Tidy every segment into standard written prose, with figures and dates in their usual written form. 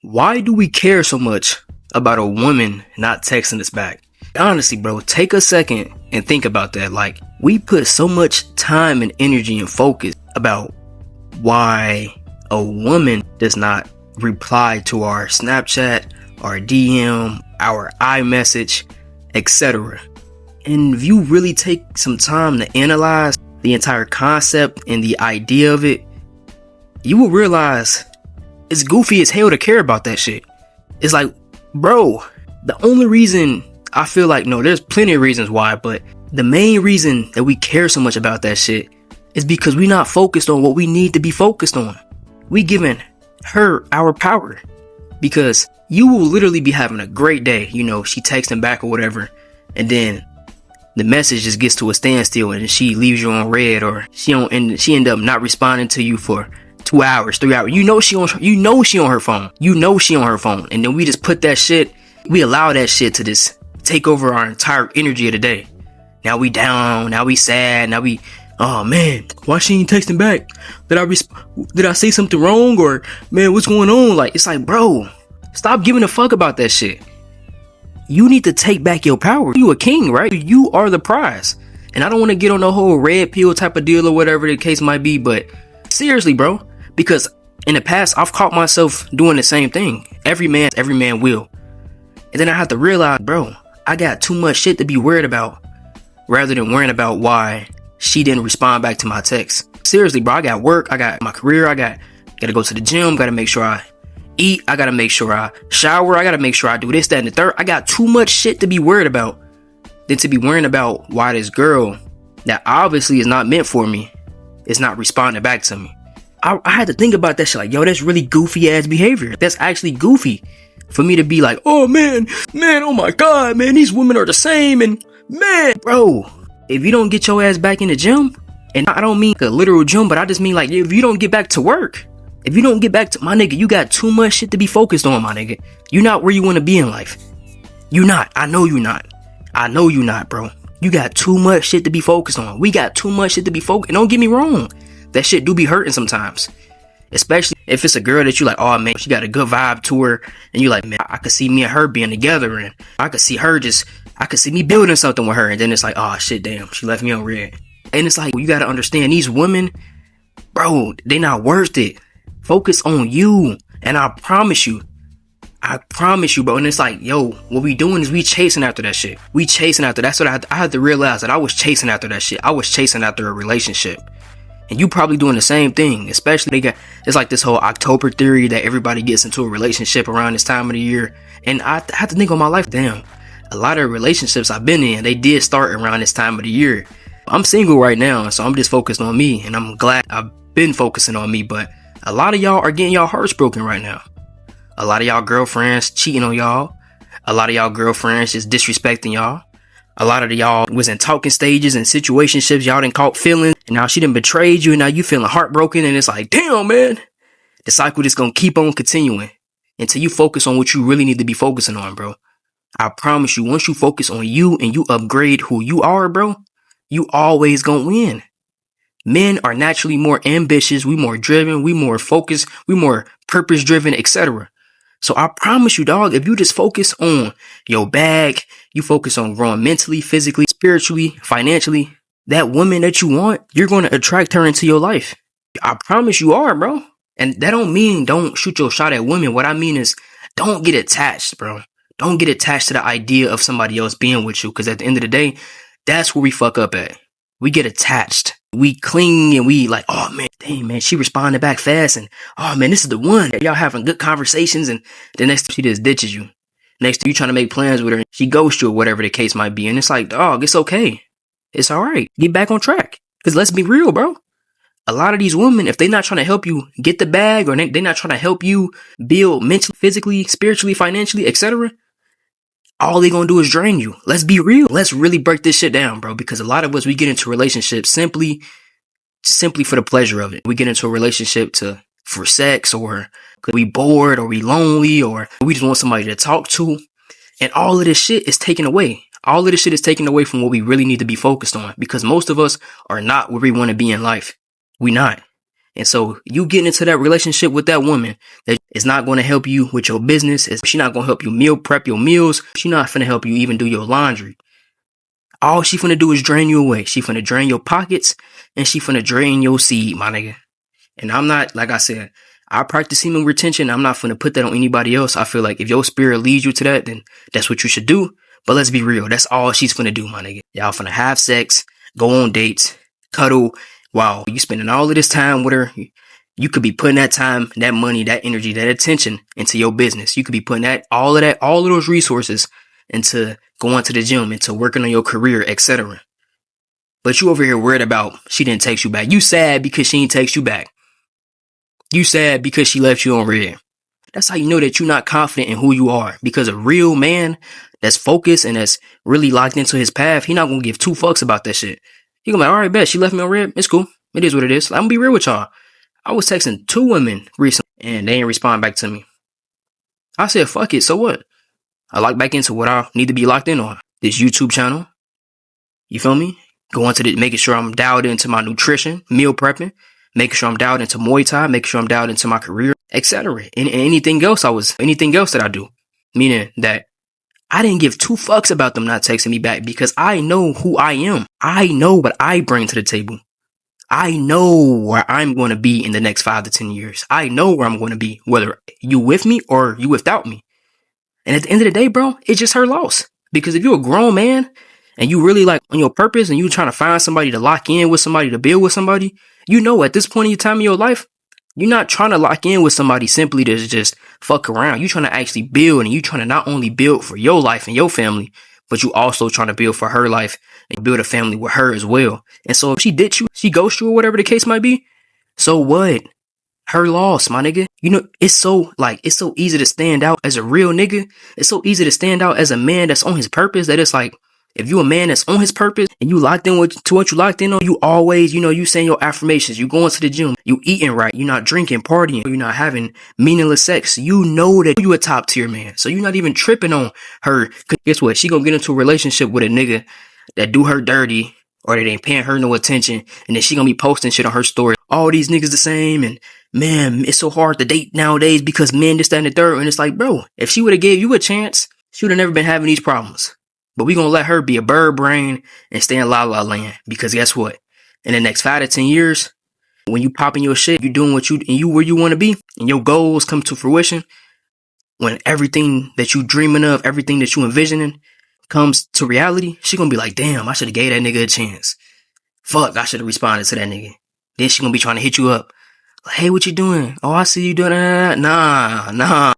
Why do we care so much about a woman not texting us back? Honestly, bro, take a second and think about that. Like, we put so much time and energy and focus about why a woman does not reply to our Snapchat, our DM, our iMessage, etc. And if you really take some time to analyze the entire concept and the idea of it, you will realize it's goofy as hell to care about that shit. It's like, bro, the only reason I feel like, no, there's plenty of reasons why, but the main reason that we care so much about that shit is because we're not focused on what we need to be focused on. We giving her our power, because you will literally be having a great day. You know, she texting back or whatever, and then the message just gets to a standstill and she leaves you on red, or she end up not responding to you for 2 hours, 3 hours. You know she on her phone. And then we just put that shit, we allow that shit to just take over our entire energy of the day. Now we down, now we sad, now we, oh man, why she ain't texting back? Did I say something wrong? Or man, what's going on? Like, it's like, bro, stop giving a fuck about that shit. You need to take back your power. You a king, right? You are the prize. And I don't want to get on the whole red pill type of deal or whatever the case might be, but seriously, bro, because in the past I've caught myself doing the same thing. Every man will. And then I have to realize, bro, I got too much shit to be worried about rather than worrying about why she didn't respond back to my text. Seriously, bro, I got work, I got my career, I gotta go to the gym, gotta make sure I eat, I gotta make sure I shower, I gotta make sure I do this, that, and the third. I got too much shit to be worried about than to be worrying about why this girl that obviously is not meant for me is not responding back to me. I had to think about that shit, like, yo, that's really goofy ass behavior. That's actually goofy for me to be like, oh man, oh my god, man, these women are the same. And man, bro, if you don't get your ass back in the gym, and I don't mean a literal gym, but I just mean like, if you don't get back to work, if you don't get back to, my nigga, you got too much shit to be focused on, my nigga. You're not where you want to be in life. You not. I know you not, bro. You got too much shit to be focused on. We got too much shit to be focused. And don't get me wrong, that shit do be hurting sometimes. Especially if it's a girl that you like, oh man, she got a good vibe to her, and you like, man, I could see me and her being together, and I could see me building something with her, and then it's like, oh shit, damn, she left me on red. And it's like, you gotta understand, these women, bro, they not worth it. Focus on you, and I promise you, bro. And it's like, yo, what we doing is we chasing after that shit. That's what I had to realize, that I was chasing after that shit. I was chasing after a relationship. And you probably doing the same thing, especially it's like this whole October theory that everybody gets into a relationship around this time of the year. And I have to think on my life, damn, a lot of relationships I've been in, they did start around this time of the year. I'm single right now, so I'm just focused on me, and I'm glad I've been focusing on me. But a lot of y'all are getting y'all hearts broken right now. A lot of y'all girlfriends cheating on y'all. A lot of y'all girlfriends just disrespecting y'all. A lot of y'all was in talking stages and situationships y'all didn't caught feelings, and now she done betrayed you, and now you feeling heartbroken, and it's like, damn, man. The cycle just gonna keep on continuing until you focus on what you really need to be focusing on, bro. I promise you, once you focus on you and you upgrade who you are, bro, you always gonna win. Men are naturally more ambitious, we more driven, we more focused, we more purpose driven, etc. So I promise you, dog, if you just focus on your bag, you focus on growing mentally, physically, spiritually, financially, that woman that you want, you're going to attract her into your life. I promise you are, bro. And that don't mean don't shoot your shot at women. What I mean is, don't get attached, bro. Don't get attached to the idea of somebody else being with you. Because at the end of the day, that's where we fuck up at. We get attached. We cling and we like, oh man, dang man, she responded back fast, and oh man, this is the one. Y'all having good conversations, and the next she just ditches you. Next to you trying to make plans with her, she ghosts you or whatever the case might be. And it's like, dog, it's okay. It's all right. Get back on track. Because let's be real, bro. A lot of these women, if they're not trying to help you get the bag, or they're not trying to help you build mentally, physically, spiritually, financially, etc., all they gonna do is drain you. Let's be real. Let's really break this shit down, bro. Because a lot of us, we get into relationships simply for the pleasure of it. We get into a relationship for sex, or because we bored, or we lonely, or we just want somebody to talk to. And all of this shit is taken away. All of this shit is taken away from what we really need to be focused on. Because most of us are not where we want to be in life. We not. And so you getting into that relationship with that woman that is not going to help you with your business. She's not going to help you meal prep your meals. She's not going to help you even do your laundry. All she finna do is drain you away. She finna drain your pockets and she finna drain your seed, my nigga. And I'm not, like I said, I practice semen retention. I'm not finna put that on anybody else. I feel like if your spirit leads you to that, then that's what you should do. But let's be real. That's all she's finna do, my nigga. Y'all finna have sex, go on dates, cuddle. While you spending all of this time with her, you could be putting that time, that money, that energy, that attention into your business. You could be putting all of those resources into going to the gym, into working on your career, etc. But you over here worried about she didn't text you back. You sad because she didn't text you back. You sad because she left you on red. That's how you know that you're not confident in who you are. Because a real man that's focused and that's really locked into his path, he not gonna give two fucks about that shit. He gonna be like, all right, bet, she left me on red. It's cool. It is what it is. I'm gonna be real with y'all. I was texting 2 women recently and they didn't respond back to me. I said, fuck it. So what? I lock back into what I need to be locked in on. This YouTube channel. You feel me? Going to making sure I'm dialed into my nutrition, meal prepping, making sure I'm dialed into Muay Thai, making sure I'm dialed into my career, etc. And anything else that I do. Meaning that I didn't give 2 fucks about them not texting me back because I know who I am. I know what I bring to the table. I know where I'm going to be in the next 5 to 10 years. I know where I'm going to be, whether you with me or you without me. And at the end of the day, bro, it's just her loss. Because if you're a grown man and you really like on your purpose and you trying to find somebody to lock in with somebody, to build with somebody, you know at this point in your time in your life, you're not trying to lock in with somebody simply to just fuck around. You're trying to actually build, and you're trying to not only build for your life and your family, but you also trying to build for her life and build a family with her as well. And so if she ditch you, she ghosts you or whatever the case might be, so what? Her loss, my nigga. You know, it's so easy to stand out as a real nigga. It's so easy to stand out as a man that's on his purpose that it's like, if you a man that's on his purpose and you locked in to what you locked in on, you always, you saying your affirmations, you going to the gym, you eating right, you're not drinking, partying, you're not having meaningless sex. You know that you a top tier man. So you're not even tripping on her. Cause guess what? She gonna get into a relationship with a nigga that do her dirty or that ain't paying her no attention. And then she gonna be posting shit on her story. All these niggas the same. And man, it's so hard to date nowadays because men this, that, and the third. And it's like, bro, if she would have gave you a chance, she would have never been having these problems. But we gonna let her be a bird brain and stay in la la land. Because guess what? In the next 5 to 10 years, when you popping your shit, you doing what you where you want to be, and your goals come to fruition, when everything that you dreaming of, everything that you envisioning comes to reality, she gonna be like, damn, I should have gave that nigga a chance. Fuck, I should have responded to that nigga. Then she gonna be trying to hit you up. Like, hey, what you doing? Oh, I see you doing that. Nah.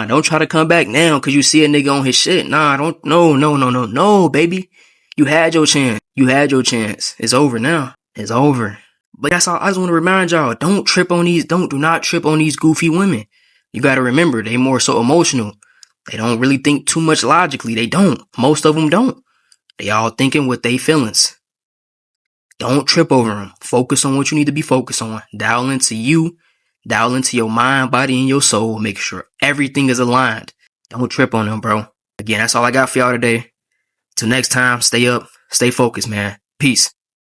Don't try to come back now because you see a nigga on his shit. No, baby. You had your chance. It's over now. It's over. But that's all. I just want to remind y'all, do not trip on these goofy women. You got to remember, they more so emotional. They don't really think too much logically. They don't. Most of them don't. They all thinking with their feelings. Don't trip over them. Focus on what you need to be focused on. Dial into you. Dial into your mind, body, and your soul. Make sure everything is aligned. Don't trip on them, bro. Again, that's all I got for y'all today. Till next time, stay up, stay focused, man. Peace.